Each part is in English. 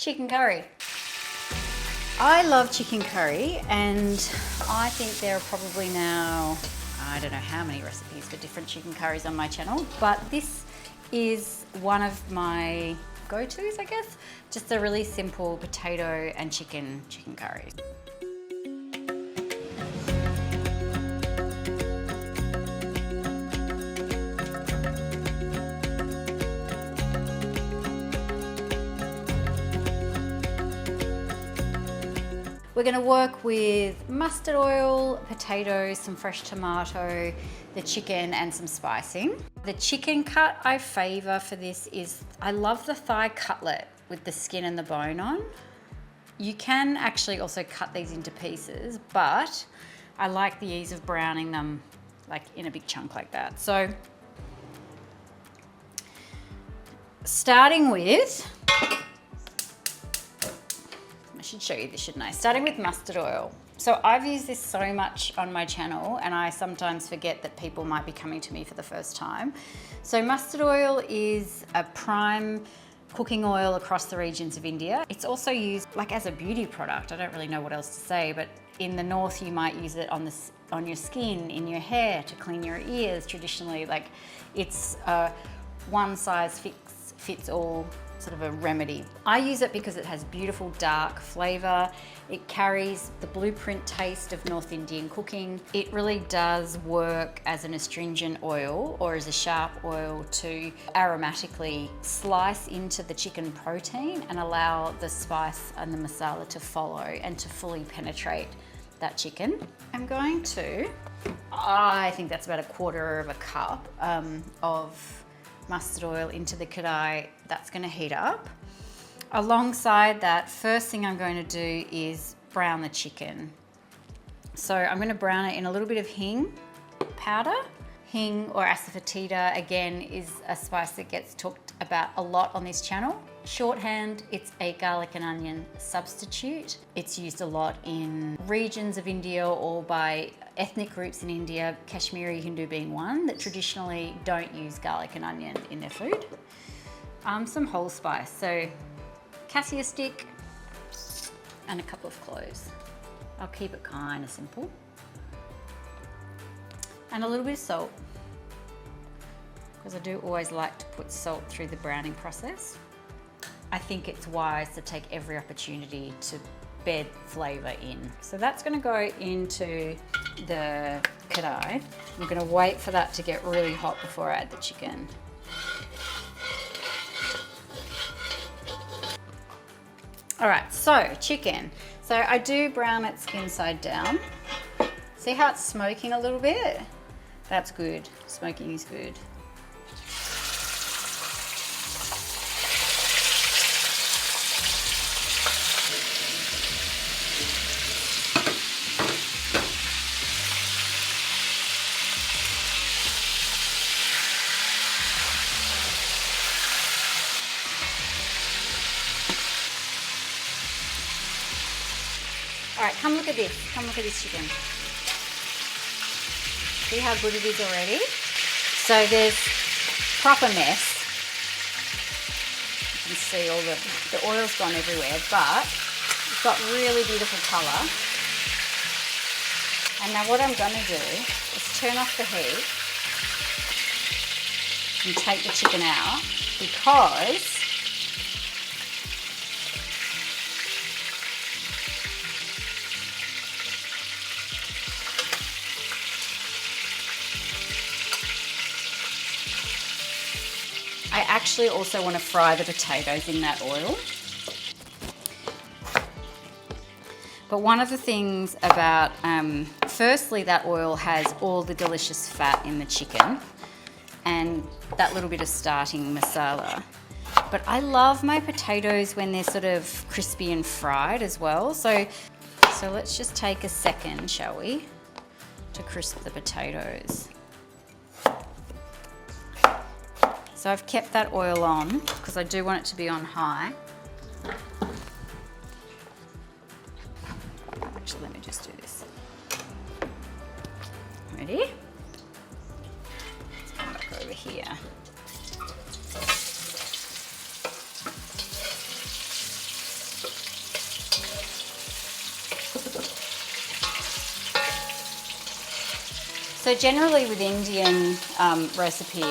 chicken curry. I love chicken curry, and I think there are probably now, I don't know how many recipes for different chicken curries on my channel, but this is one of my go-tos, I guess. Just a really simple potato and chicken curry. We're going to work with mustard oil, potatoes, some fresh tomato, the chicken and some spicing. The chicken cut I favour for this is, I love the thigh cutlet with the skin and the bone on. You can actually also cut these into pieces, but I like the ease of browning them like in a big chunk like that. So starting with, I should show you this, shouldn't I? Starting with mustard oil. So I've used this so much on my channel, and I sometimes forget that people might be coming to me for the first time. So mustard oil is a prime cooking oil across the regions of India. It's also used like as a beauty product. I don't really know what else to say, but in the north you might use it on your skin, in your hair, to clean your ears traditionally. Like it's one size fits all sort of a remedy. I use it because it has beautiful dark flavour. It carries the blueprint taste of North Indian cooking. It really does work as an astringent oil or as a sharp oil to aromatically slice into the chicken protein and allow the spice and the masala to follow and to fully penetrate that chicken. I'm going to, I think that's about 1/4 of a cup of mustard oil into the kadai. That's going to heat up. Alongside that, first thing I'm going to do is brown the chicken. So I'm going to brown it in a little bit of hing powder. Hing or asafoetida, again, is a spice that gets talked about a lot on this channel. Shorthand, it's a garlic and onion substitute. It's used a lot in regions of India or by ethnic groups in India, Kashmiri Hindu being one, that traditionally don't use garlic and onion in their food. Some whole spice, so cassia stick and a couple of cloves. I'll keep it kind of simple. And a little bit of salt, because I do always like to put salt through the browning process. I think it's wise to take every opportunity to bed flavour in. So that's going to go into the kadai. I'm going to wait for that to get really hot before I add the chicken. All right, so chicken. So I do brown it skin side down. See how it's smoking a little bit? That's good. Smoking is good. All right, come look at this. Come look at this chicken. See how good it is already? So there's proper mess. You can see all the oil's gone everywhere, but it's got really beautiful colour. And now what I'm going to do is turn off the heat and take the chicken out, because I actually also want to fry the potatoes in that oil. But one of the things about, firstly, that oil has all the delicious fat in the chicken and that little bit of starting masala. But I love my potatoes when they're sort of crispy and fried as well. So let's just take a second, shall we, to crisp the potatoes. So I've kept that oil on because I do want it to be on high. Actually, let me just do this. Ready? Let's come back over here. So generally with Indian recipe,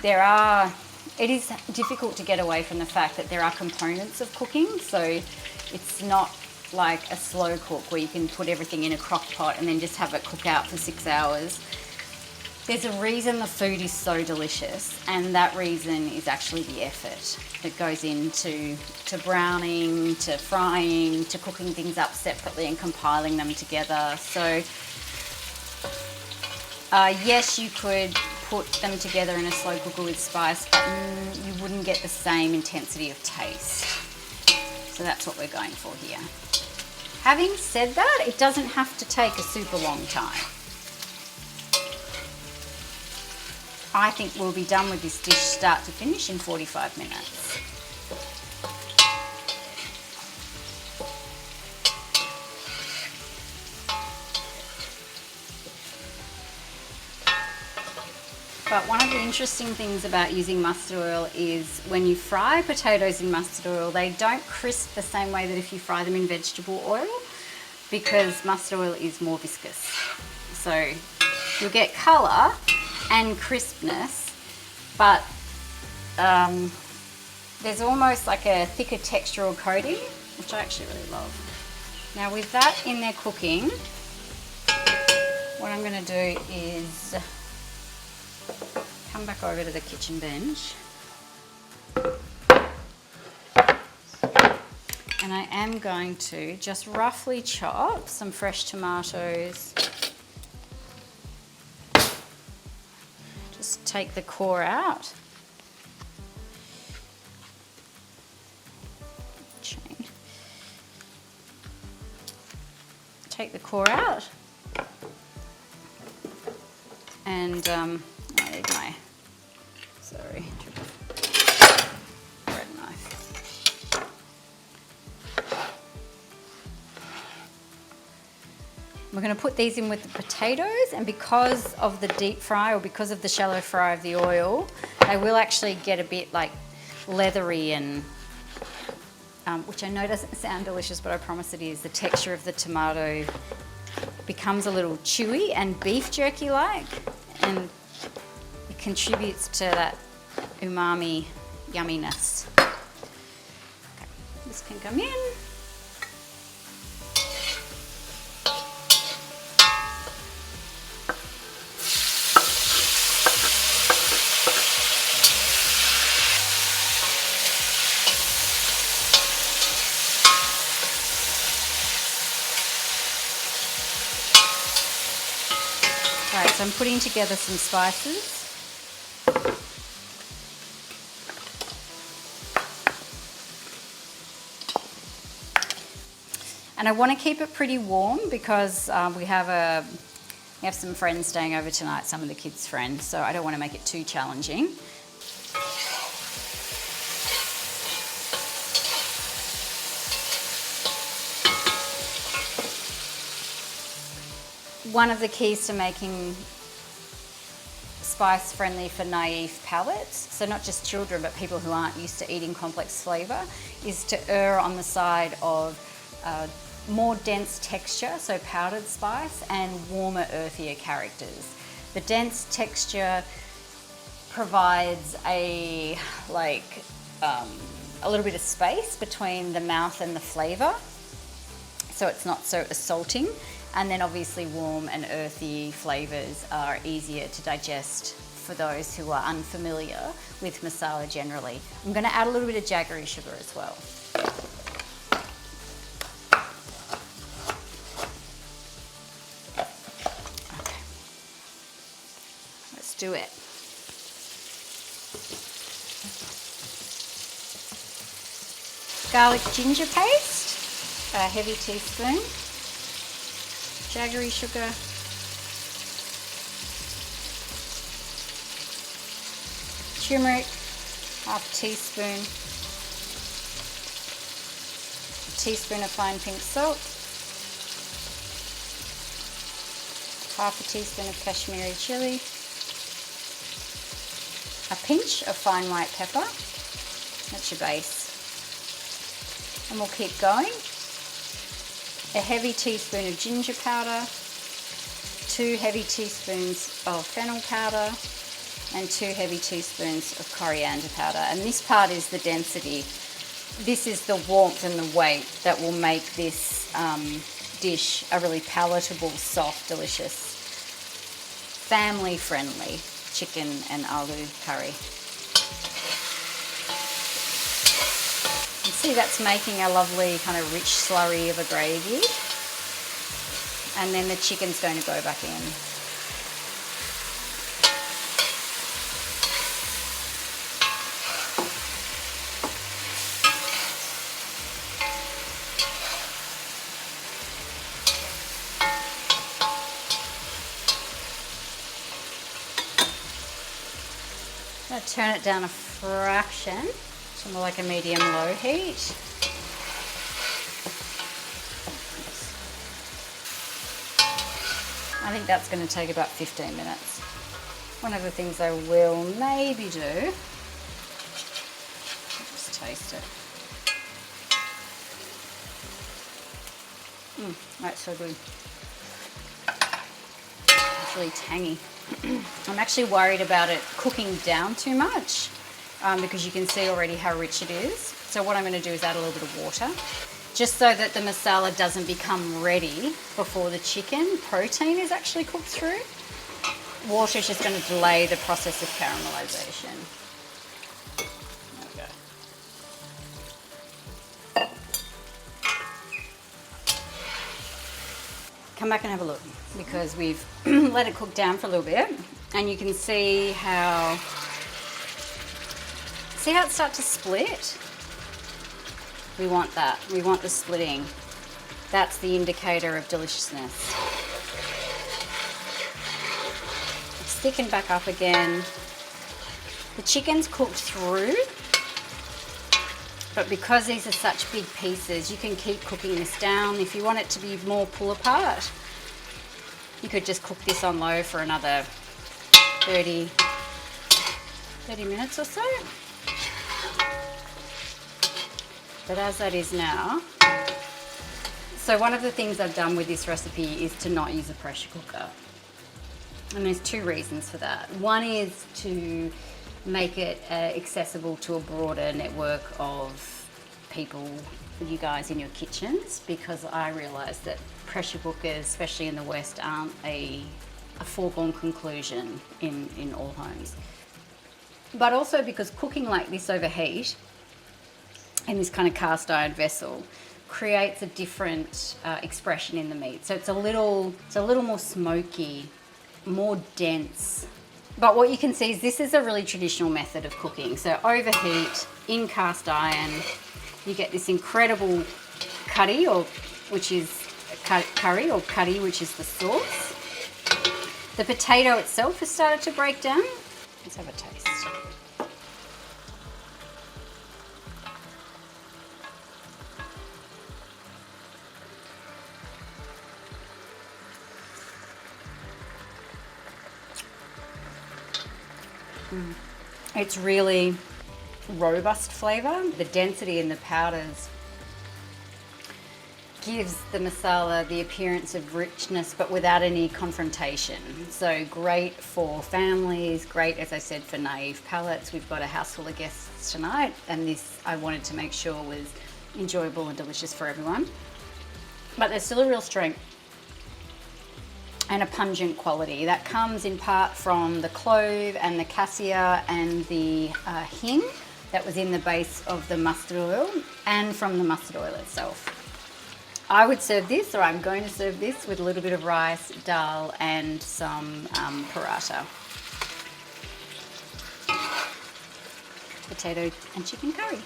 it is difficult to get away from the fact that there are components of cooking. So it's not like a slow cook where you can put everything in a crock pot and then just have it cook out for 6 hours. There's a reason the food is so delicious, and that reason is actually the effort that goes into browning, to frying, to cooking things up separately and compiling them together. So yes, you could put them together in a slow cooker with spice, but you wouldn't get the same intensity of taste. So that's what we're going for here. Having said that, it doesn't have to take a super long time. I think we'll be done with this dish start to finish in 45 minutes. But one of the interesting things about using mustard oil is when you fry potatoes in mustard oil, they don't crisp the same way that if you fry them in vegetable oil, because mustard oil is more viscous. So you'll get colour and crispness, but there's almost like a thicker textural coating, which I actually really love. Now with that in there cooking, what I'm going to do is come back over to the kitchen bench, and I am going to just roughly chop some fresh tomatoes. Just take the core out. Take the core out, and I need my bread knife. We're going to put these in with the potatoes, and because of the deep fry, or because of the shallow fry of the oil, they will actually get a bit like leathery and which I know doesn't sound delicious, but I promise it is. The texture of the tomato becomes a little chewy and beef jerky like, and it contributes to that umami yumminess. Okay, this can come in. Alright, so I'm putting together some spices. And I want to keep it pretty warm because we have some friends staying over tonight, some of the kids' friends, so I don't want to make it too challenging. One of the keys to making spice friendly for naive palates, so not just children but people who aren't used to eating complex flavour, is to err on the side of more dense texture, so powdered spice, and warmer, earthier characters. The dense texture provides a little bit of space between the mouth and the flavour, so it's not so assaulting. And then obviously warm and earthy flavours are easier to digest for those who are unfamiliar with masala generally. I'm going to add a little bit of jaggery sugar as well. Okay, let's do it. Garlic ginger paste, a heavy teaspoon. Jaggery sugar, turmeric, half a teaspoon of fine pink salt, half a teaspoon of Kashmiri chili, a pinch of fine white pepper. That's your base. And we'll keep going. A heavy teaspoon of ginger powder, 2 heavy teaspoons of fennel powder and 2 heavy teaspoons of coriander powder. And this part is the density. This is the warmth and the weight that will make this dish a really palatable, soft, delicious, family-friendly chicken and aloo curry. You see that's making a lovely kind of rich slurry of a gravy. And then the chicken's going to go back in. I'm going to turn it down a fraction to more like a medium-low heat. I think that's going to take about 15 minutes. One of the things I will maybe do, just taste it. That's so good. It's really tangy. I'm actually worried about it cooking down too much because you can see already how rich it is. So what I'm going to do is add a little bit of water, just so that the masala doesn't become ready before the chicken protein is actually cooked through. Water is just going to delay the process of caramelization. There we go. Come back and have a look, because we've let it cook down for a little bit, and you can see how it starts to split. We want that. We want the splitting. That's the indicator of deliciousness. It's thickened back up again. The chicken's cooked through, but because these are such big pieces, you can keep cooking this down. If you want it to be more pull apart, you could just cook this on low for another 30 minutes or so. But as that is now, so one of the things I've done with this recipe is to not use a pressure cooker. And there's 2 reasons for that. One is to make it accessible to a broader network of people, you guys in your kitchens, because I realise that pressure cookers, especially in the West, aren't a foregone conclusion in all homes. But also because cooking like this over heat, in this kind of cast iron vessel, creates a different expression in the meat. So it's a little more smoky, more dense. But what you can see is this is a really traditional method of cooking. So overheat, in cast iron, you get this incredible curry, which is the sauce. The potato itself has started to break down. Let's have a taste. It's really robust flavour. The density in the powders gives the masala the appearance of richness, but without any confrontation. So great for families, great, as I said, for naive palates. We've got a house full of guests tonight, and this I wanted to make sure was enjoyable and delicious for everyone. But there's still a real strength and a pungent quality that comes in part from the clove and the cassia and the hing that was in the base of the mustard oil, and from the mustard oil itself. I would serve this, or I'm going to serve this, with a little bit of rice, dal, and some paratha. Potato and chicken curry.